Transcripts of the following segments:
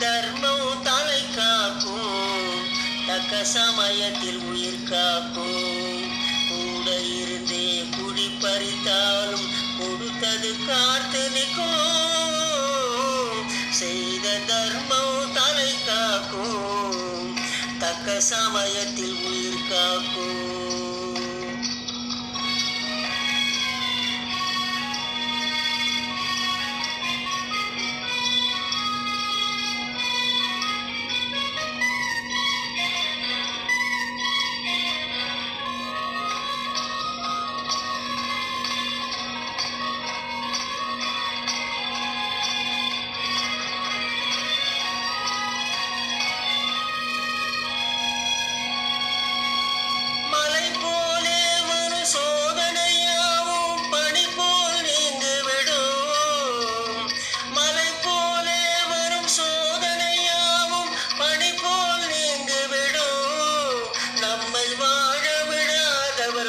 தர்மம் தலை காக்கும், தக்க சமயத்தில் உயிர் காக்கும். கூட இருந்தே குடி பறித்தாலும் கொடுத்தது காத்து நிற்கும். செய்த தர்மம் தலை காக்கும், தக்க சமயத்தில் உயிர் காக்கும்.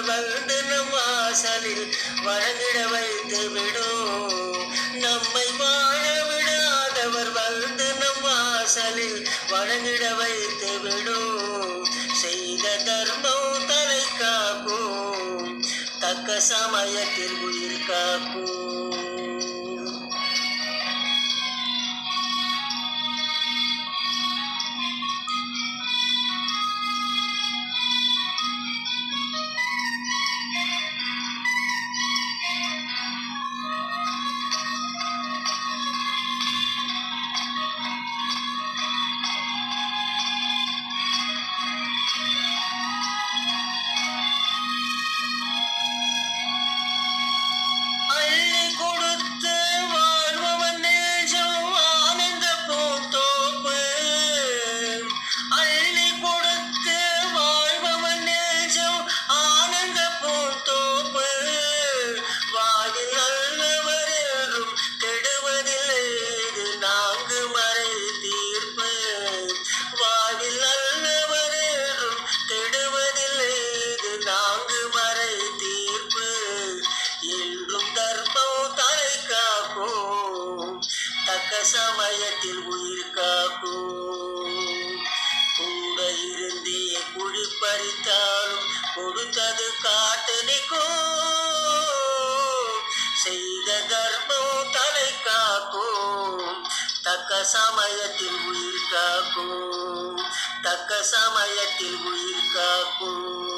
வந்து நம் வாசலில் வழங்கிட வைத்து விடும். நம்மை வாழ விடாதவர் வந்து நம் வாசலில் வழங்கிட வைத்து விடும். செய்த தர்மம் தலை காக்கும், தக்க சமயத்தில் உயிர் காக்கும். சமயத்தில் உயிர் காக்கும். கூட இருந்தே குழி பறித்தாலும் கொடுத்தது காட்டு நிற்கும். செய்த தர்மம் தலை காக்கும், தக்க சமயத்தில் உயிர் காக்கும், தக்க சமயத்தில் உயிர் காக்கும்.